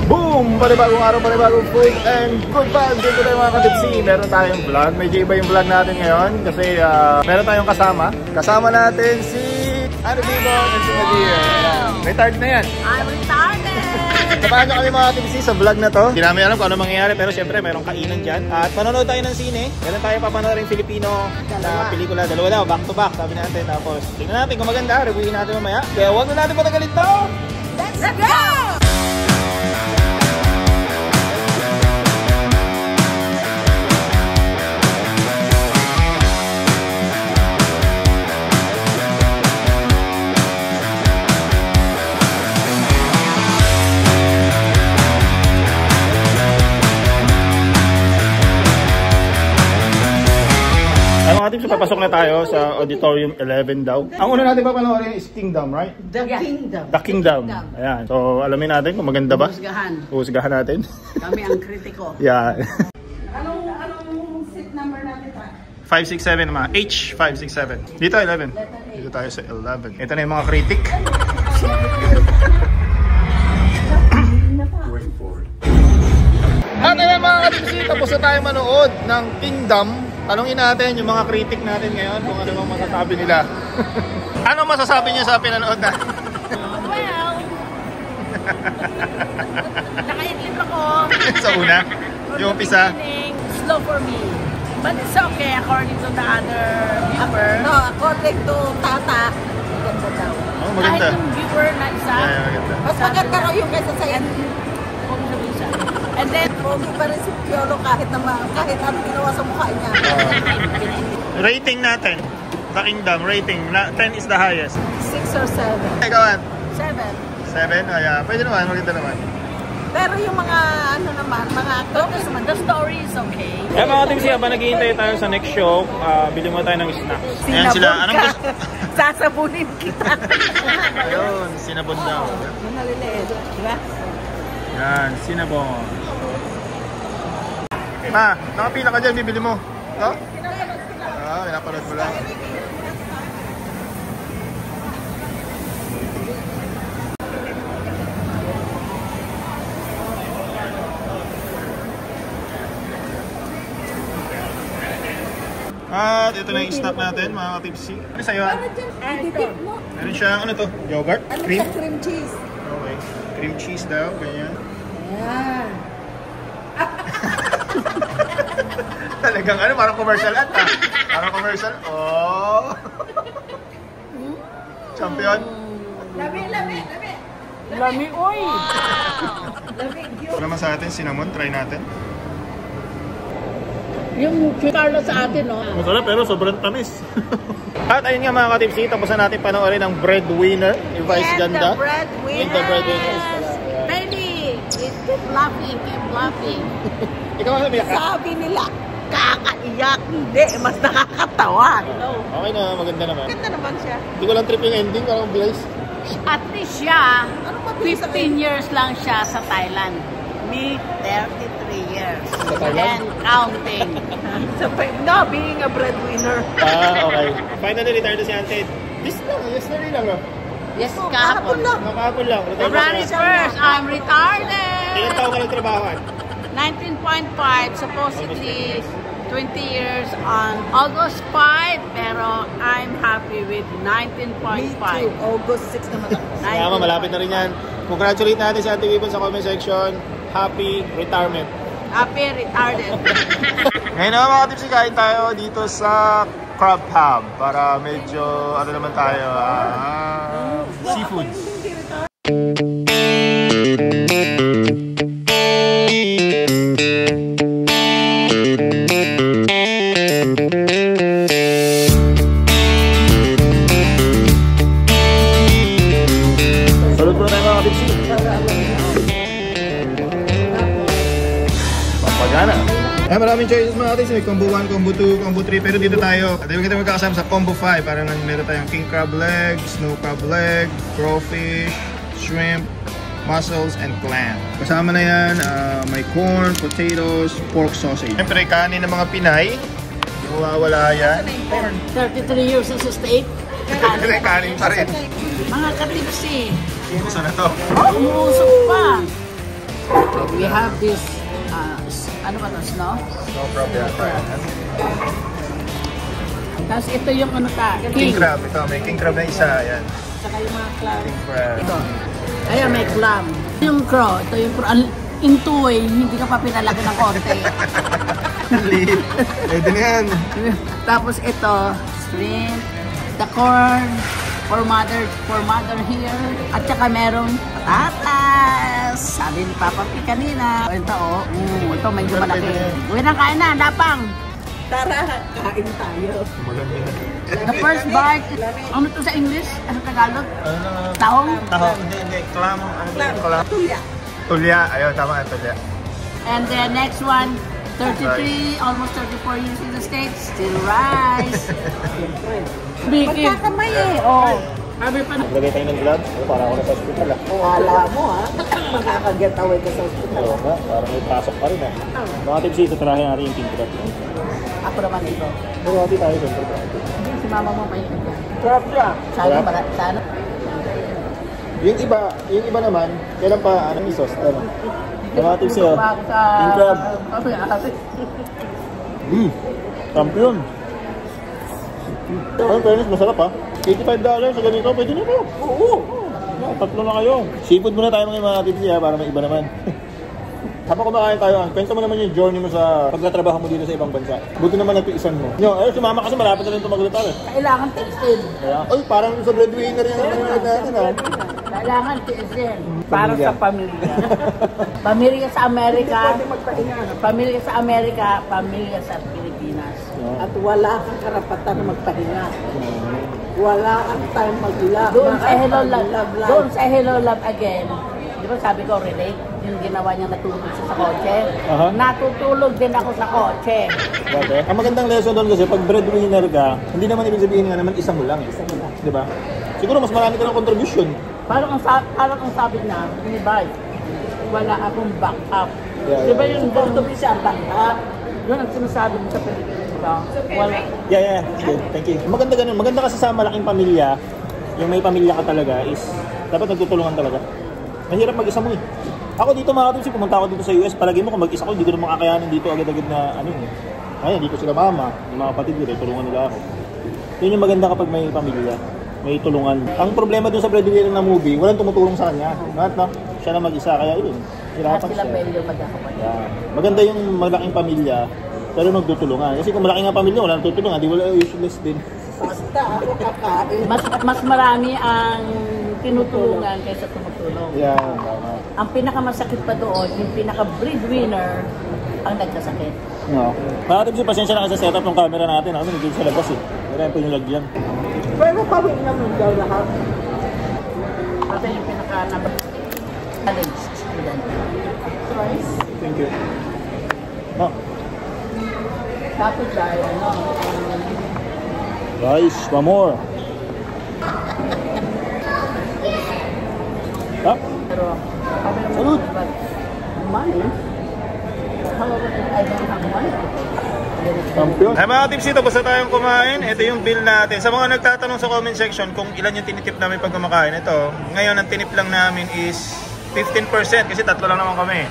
Boom! Panibagong araw, panibagong food and good vibes. Dito tayo mga katipsi. Meron tayong vlog. Medyo iba yung vlog natin ngayon kasi meron tayong kasama. Kasama natin si Ano Dito and si Nadia. Retired na yan. I'm retarded! Samahan nyo kami mga katipsi sa vlog na to. Hindi namin alam kung ano mangyayari pero syempre merong kainan dyan. At manonood tayo ng sine. Meron tayo papanoorin Filipino na pelikula. Dalawa daw, back to back sabi natin. Tapos tingnan natin kung maganda. Reviewin natin mamaya. Kaya huwag na natin patagalin to. Let's go! So, papasok na tayo sa Auditorium 11 daw. Ang una natin papanoorin is Kingdom, right? The Kingdom. The Kingdom. Ayan. So, alamin natin kung maganda ba. Husgahan natin. Kami ang kritiko. Yeah. Anong seat number natin pa? 567 naman. H567. Dito 11. Dito tayo sa 11. Ito na yung mga critic. At ayan mga katipsi, tapos na tayo manood ng Kingdom. Tanungin natin yung mga critic natin ngayon kung ano bang masasabi nila. Ano masasabi niya sa pinanood na? Well, nakaitlip ako. Sa una? Yung umpisa? Slow for me. But it's okay according to the other viewer. No, according to Tata, maganda daw. Oh, maganda. Kahit yung viewer na isa. Yeah, maganda. Mas maganda raw yung kaysa sa and then, pogi pa rin si Piolo kahit ang ginawa sa mukha niya. Rating natin. The Kingdom, rating. 10 is the highest. 6 or 7. Ikaw, 7. 7? Ayan. Pwede naman, maganda naman. Pero yung mga, ano naman, mga actors naman, the story is okay. Eh mga katipsi, habang naghihintay tayo sa next show, bili mo tayo ng snacks. Ayan sila. Anong gusto? Sasabunin kita. Ayun, sinabon daw. Naliliit, diba? Yan, sinabon. Ma, nakapila ka dyan, bibili mo. No? Pinapanood mo lang. At ito na yung stock natin, mga katipsi. Ano sa'yo? Meron siyang, ano to? Yogurt? Cream? Cream cheese. Okay. Cream cheese daw, ganyan. Ayan. Talagang ano, parang commercial at ha? Parang commercial. Oh! Champion? Lami. Lami, oy! Ito naman sa atin, cinnamon. Try natin. Yung Carlo sa atin, no? Masarap pero sobrang tamis. At ayun nga mga katipsi, tapos na natin panoorin ang Breadwinner. Yung Vice Ganda. And the breadwinner. Baby, keep laughing. Ikaw ang umiyak ka? Sabi nila, kakaiyak. Hindi, mas nakakatawa. Okay na, maganda naman. Maganda naman siya. Hindi ko lang trip yung ending, parang bilis. At least siya, 15 years lang siya sa Thailand. Me, 33 years. Sa Thailand? And counting. No, being a breadwinner. Okay. Finally, retired na si Auntie. Yesterday lang. Yes, kahapon. Nakahapon lang. February 1st, I'm retarded. Ilang taon ka nagtrabahoan? 19.5, supposedly 20 years on August 5, pero I'm happy with 19.5. August 6 naman ako. Tama, malapit na rin yan. Congratulate natin si Auntie Wibon sa comment section. Happy retirement. Happy retarded. Ngayon naman mga katipsi, kain tayo dito sa Crab Hub para medyo ano naman tayo, seafoods. Salud po na tayo mga katipsi. Pampagana. Maraming choices mga katipsi. May combo 1, combo 2, combo 3. Pero dito tayo. At kita magkakasama sa combo 5. Parang meron tayong king crab leg, snow crab leg, crawfish, shrimp, mussels, and clam. Kasama na yan, may corn, potatoes, pork sausage. Siyempre, kanin ng mga Pinay. Hindi mawawala yan. 33 years sa state. Kanin pa rin. Mga katipsi. Gusto na to. Umusok pa. We have this, ano ba ito, snow? No problem. Tapos ito yung ano ta, King crab. Ito, may king crab na isa. Ayan. Saka yung mga clam. King crab. Ito. Ayan, may clam. Yung crow, ito yung crow. In two way, hindi ka pa pinalaki ng konti. Liit. Pwede na yan. Tapos ito, shrimp, the corn, for mother here. At saka merong patatas. Sabi ni Papa P kanina. Ito, ito medyo malaki. Uwi na, kain na, dapang. Tara, kain tayo. The first bite, ano to sa English? Ano Tagalog? Tahong? Taho. Hindi. Clam. Ano ba yung clam? Tulya. Tulya. Ayun, tama yung tulya. And the next one, 33, almost 34 years in the States, still rice. Speaking. Magkakamay eh. Oh. Sabi pa na. Lagay tayo ng gloves, para ako na sa hospital ah. Wala mo ha. Makakaget away ka sa hospital. Oo nga, parang may pasok pa rin ah. Mga tips dito, tarahin natin yung king crab. Ako naman ito. Pero hati tayo doon. Hindi, si mama mo may ito. Crap ka. Sana, sana. Yung iba naman, kailan pa, anong isos? Ano? Mga tips yun. King crab. Champion. Ang fairness, masarap ha. $85 sa ganito, pwede na po. Oo. Tatlo na kayo. Seafood muna tayo mga tips ha, para may iba naman. Habang kumakain tayo, kwento mo naman yung journey mo sa pagtatrabaho mo dito sa ibang bansa. Buti naman nagpiisan mo. Sumama kasi malapit na rin ito maglutang eh. Kailangan tiisin. Ay, parang sa breadwinner yung nanonood natin ha. Kailangan tiisin. Para sa pamilya. Pamilya sa Amerika. Pamilya sa Amerika. Pamilya sa Pilipinas. At wala kang karapatan na magpahinga. Wala kang time mag-love. Doon sa Hello Love. Doon sa Hello Love again. Di ba sabi ko, relate? Yung ginawa niya natulog siya sa kotse. Natutulog din ako sa kotse. Okay. Ang magandang lesson doon kasi pag breadwinner ka, hindi naman ibig sabihin nga naman isa mo lang. Di ba? Siguro mas marami ka ng contribution. Parang ang sabi na, ni Bay, wala akong backup. Yeah, Di ba yung going to be siya backup? Yun ang sinasabi mo sa Pilipinas. Wala. Yeah. Good. Thank you. Maganda ganun. Maganda kasi sa malaking pamilya, yung may pamilya ka talaga is dapat nagtutulungan talaga. Mahirap mag-isa mo eh. Ako dito mga kapatid, pumunta ako dito sa US, palagi mo kung mag-isa ko, hindi ko na makakayanin dito agad-agad na ano eh. Kaya dito sila mama, yung mga kapatid ko, tulungan nila ako. Yun yung maganda kapag may pamilya, may tulungan. Ang problema dun sa breadwinner na movie, walang tumutulong sa kanya. No? Siya na mag-isa, kaya yun. Sila pwede magkakapatid. Yeah. Maganda yung malaking pamilya, pero nagtutulungan. Kasi kung malaki nga pamilya, wala nang tutulungan, di wala useless din. Basta ako kakain. Mas marami ang tinutulungan kaysa tumutulong. Yeah. Ang pinakamasakit pa doon, yung pinaka-breadwinner ang nagkasakit. No. Mga tips, pasensya na kasi sa setup ng camera natin. Ako nandito sa labas eh. Meron pa yung lagyan. Pero pawin naman daw lahat. Kasi yung pinaka-challenge student. Thank you. No. Tapos dahil Rice, one more. Ha? pero Salud! money, however, I don't have money. Champion. Ay mga tips dito, basta tayong kumain, ito yung bill natin. Sa mga nagtatanong sa comment section kung ilan yung tinitip namin pag kumakain, ito, ngayon ang tinip lang namin is 15% kasi tatlo lang naman kami.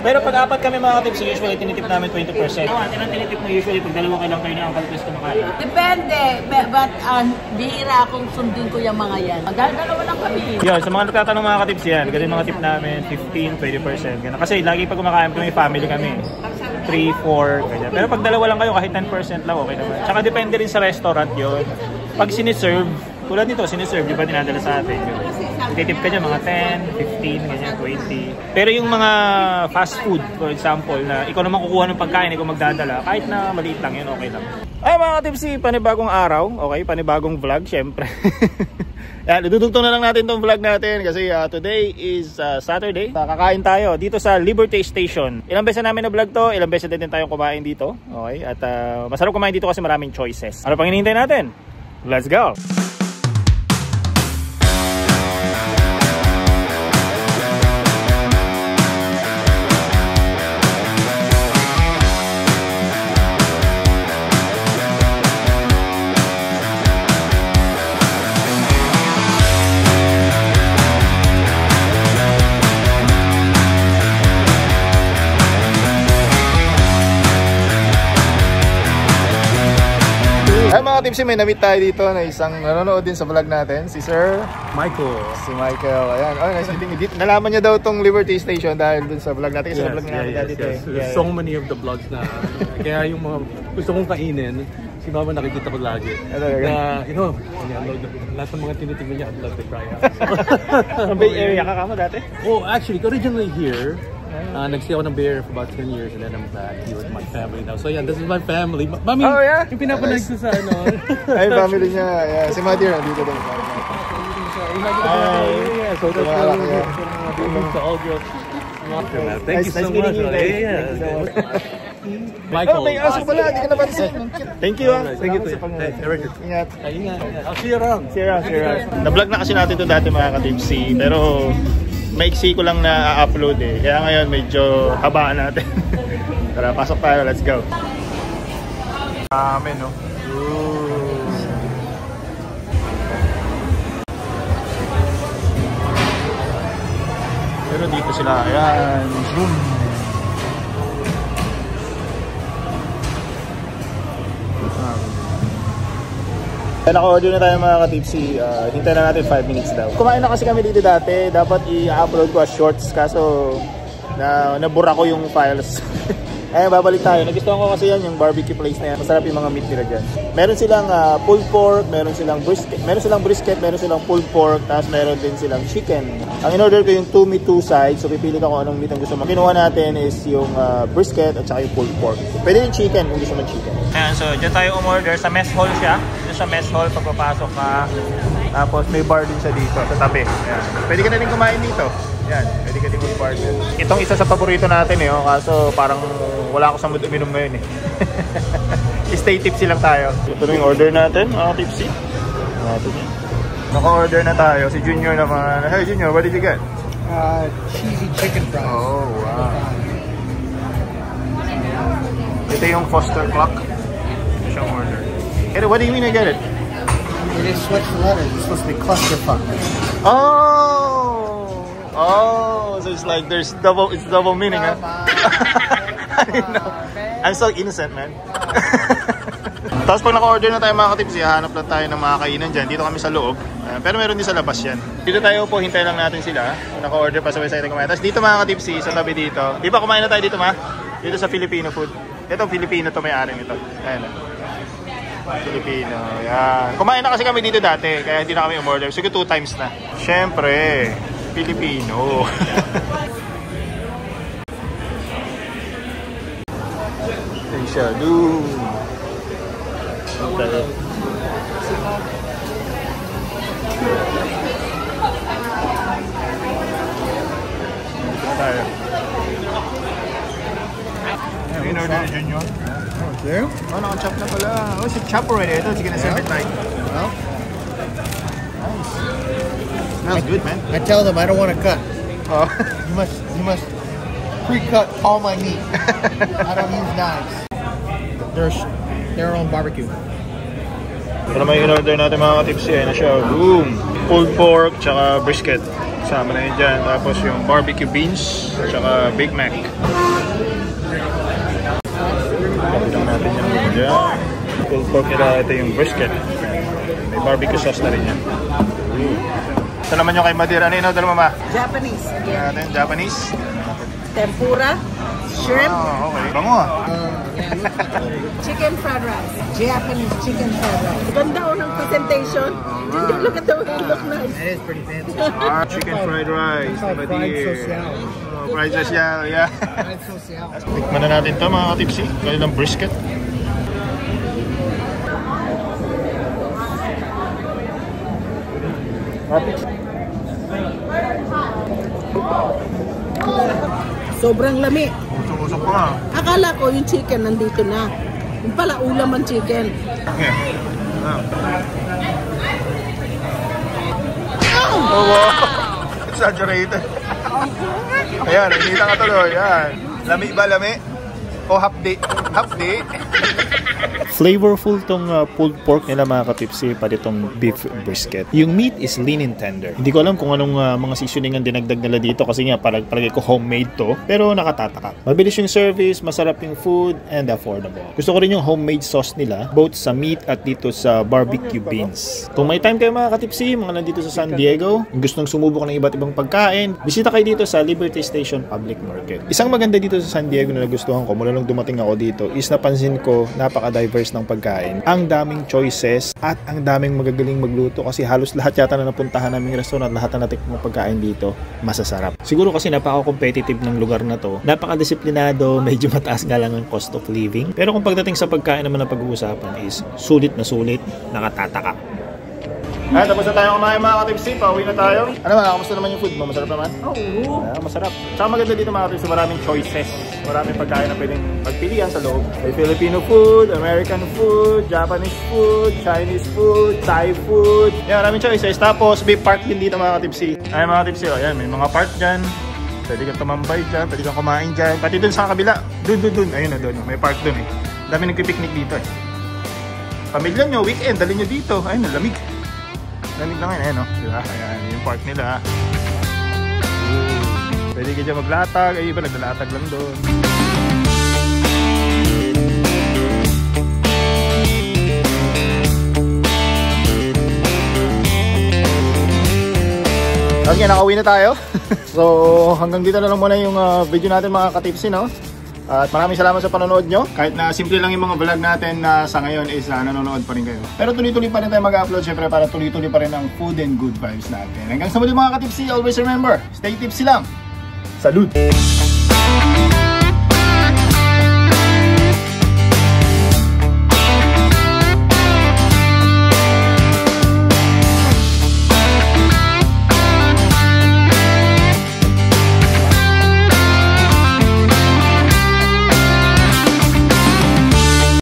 Pero pag apat kami mga tips, usually tinitip namin 20%. Ilan tinitip mo usually pag dalawa kayo lang kayo na Uncle Chris kumakain? Depende, but bihira akong sundin ko yung mga yan. Dahil dalawa lang kami. Yun, sa mga nagtatanong mga tips yan, ganun mga tip namin, 15, 20%. Ganun. Kasi lagi pag kumakain kami, family kami. 3, 4, ganyan. Pero pag dalawa lang kayo, kahit 10% lang, okay naman. Tsaka depende rin sa restaurant yun. Pag siniserve, tulad nito, siniserve, di ba dinadala sa atin? Titip ka dyan, mga 10, 15, ganyan, 20. Pero yung mga fast food, for example, na ikaw naman kukuha ng pagkain, ikaw magdadala, kahit na maliit lang yun, okay lang. Ay mga tipsy, panibagong araw, okay, panibagong vlog, syempre. Yan, idudugtong na lang natin tong vlog natin kasi today is Saturday. Kakain tayo dito sa Liberty Station. Ilang beses namin na vlog to, ilang beses din tayong kumain dito. Okay, at masarap kumain dito kasi maraming choices. Ano pang hinihintay natin? Let's go! mga tipsy, may na-meet tayo dito na isang nanonood din sa vlog natin, si Sir Michael. Si Michael, ayan. Oh, nice meeting you. Nalaman niya daw tong Liberty Station dahil dun sa vlog natin. Kasi vlog natin dito. There's so many of the vlogs na. Kaya yung mga gusto kong kainin, si Mama nakikita ko lagi. Na, you know, lahat ng mga tinitingnan niya, I'd love to try out. Sa Bay Area ka kamo dati? Oh, actually, originally here. Nag-stay ako ng Bay Area for about 10 years and then I'm back here with my family now. So yeah, this is my family. Mami, oh, yeah? yung pinapanood ko sa ano. Ay, family niya. Yeah. Si Madir, nandito din. Yeah, so that's to all girls. Thank you so much. Michael. Oh, may aso pala. Hindi ka napansin. Thank you. Thank you. Ingat. I'll see you around. See you around. Na-vlog na kasi natin ito dati mga ka-tipsy, pero maiksi ko lang na upload eh. Kaya ngayon medyo habaan natin. Tara, pasok tayo. Let's go. Amen, no? Pero dito sila. Ayan. Zoom. Naka-order na tayo mga ka-tipsy. Hintay na natin 5 minutes daw. Kumain na kasi kami dito dati. Dapat i-upload ko as shorts. Kaso nabura ko yung files. Eh, babalik tayo. Nagustuhan ko kasi yan, yung barbecue place na yan. Masarap yung mga meat nila dyan. Meron silang pulled pork, meron silang brisket, meron silang pulled pork, tapos meron din silang chicken. Ang in-order ko yung 2 meat 2 sides. So pipili ka kung anong meat ang gusto mo. Kinuha natin is yung brisket at saka yung pulled pork. Pwede yung chicken kung gusto mo chicken. Ayan, so dyan tayo umorder. Sa mess hall siya. Dyan sa mess hall, pagpapasok ka. Tapos may bar din siya dito sa tabi. Ayan. Pwede ka na rin kumain dito. Yan, pwede ka din mag-bar din. Itong isa sa paborito natin eh, kaso parang wala ako sa mood uminom ngayon eh. Stay tipsy lang tayo. Ito na yung order natin, mga tipsy. Naka-order na tayo. Si Junior naman. Hey Junior, what did you get? Cheesy chicken fries. Oh, wow. Ito yung Foster clock. Ito siyang order. Hey, what do you mean I get it? They just switched the letters. It's supposed to be clusterfuck. Oh, so it's like it's double meaning, huh? I didn't know. I'm so innocent, man. Tapos pag naka-order na tayo mga ka-tipsy, hanap lang tayo ng mga kainan dyan. Dito kami sa loob. Pero meron din sa labas yan. Dito tayo po, hintay lang natin sila. Naka-order pa sabay tayo kumain. Tapos dito mga ka-tipsy, sa tabi dito. Di ba kumain na tayo dito, ma? Dito sa Filipino food. Ito, Filipino to, may-ari nito. Ayan. Filipino, yan. Kumain na kasi kami dito dati, kaya hindi na kami umorder. Siguro 2 times na. Siyempre, Filipino. Ayan siya, doon. Okay. Ito tayo. Ayan, order ni Junior. There? Oh, naka-chop na pala. Oh, it's chop already. Ito, sige na serve it like. Well, Nice. Smells good, man. I tell them I don't want to cut. Oh. You must pre-cut all my meat. I don't use knives. They're on barbecue. Ito naman yung in-order natin mga ka-tipsy. Ayan na siya. Boom! Pulled pork, tsaka brisket. Kasama na yun dyan. Tapos yung barbecue beans, tsaka Big Mac. Lapit natin yung dyan. Pulled pork nila, ito yung brisket. May barbecue sauce na rin yan. Ito naman yung kay Madir. Ano yung in-order mo, ma? Japanese. Natin, Japanese. Tempura. Shrimp. Oh, okay. Bango ah. Chicken fried rice. Japanese chicken fried rice. Ganda o ng presentation. Look at the way it look nice. That is pretty fancy. Chicken fried rice. It's called fried social. Oh, fried social, yeah. Fried social. Tikman na natin ito mga ka-tipsy. Kanilang brisket. Sobrang lami. Usok-usok pa nga. Akala ko yung chicken nandito na. Yung pala ulam ang chicken. Okay. Oh, wow. Exaggerated. Ayan, inita ka tuloy. Ayan. Lami ba, lami? O hapdi? Hapdi? Flavorful tong pulled pork nila mga katipsi, pati tong beef brisket. Yung meat is lean and tender. Hindi ko alam kung anong mga seasoning ang dinagdag nila dito kasi nga palagi ko homemade to, pero nakatataka. Mabilis yung service, masarap yung food, and affordable. Gusto ko rin yung homemade sauce nila, both sa meat at dito sa barbecue beans. Kung may time kayo mga katipsi, mga nandito sa San Diego, gustong sumubok ng iba't ibang pagkain, bisita kayo dito sa Liberty Station Public Market. Isang maganda dito sa San Diego na nagustuhan ko mula nung dumating ako dito is napansin ko napaka-diverse ng pagkain. Ang daming choices at ang daming magagaling magluto kasi halos lahat yata na napuntahan naming restaurant, lahat na natikmang pagkain dito, masasarap. Siguro kasi napaka-competitive ng lugar na to. Napaka-disiplinado, medyo mataas nga lang ang cost of living. Pero kung pagdating sa pagkain naman na pag-uusapan is sulit na sulit, nakatataka. Ay, tapos na tayo kumain mga katipsi, pauwi na tayo. Ano ba, kamusta naman yung food mo? Masarap naman? Oo. Masarap. Tsaka maganda dito mga katipsi, maraming choices. Maraming pagkain na pwedeng pagpilian sa loob. May Filipino food, American food, Japanese food, Chinese food, Thai food. Yan, maraming choices. Tapos, may park din dito mga katipsi. Ay mga katipsi, oh, yan, may mga park dyan. Pwede kang tumambay dyan, pwede kang kumain dyan. Pati dun sa kabila, dun. Ayun na dun, may park dun eh. Dami nagpipiknik dito eh. Pamilya nyo, weekend, dali nyo dito. Ayun, lamig. Lamig lang yun, no? Diba? Ayan, yung park nila. Pwede ka dyan maglatag. Ay, iba naglalatag lang doon. Okay, nakauwi na tayo. So, hanggang dito na lang muna yung video natin mga katipsi, no? At maraming salamat sa panonood nyo. Kahit na simple lang yung mga vlog natin na sa ngayon is nanonood pa rin kayo. Pero tuloy-tuloy pa rin tayo mag-upload syempre para tuloy-tuloy pa rin ang food and good vibes natin. Hanggang sa muli mga katipsi, always remember, stay tipsy lang. Salud!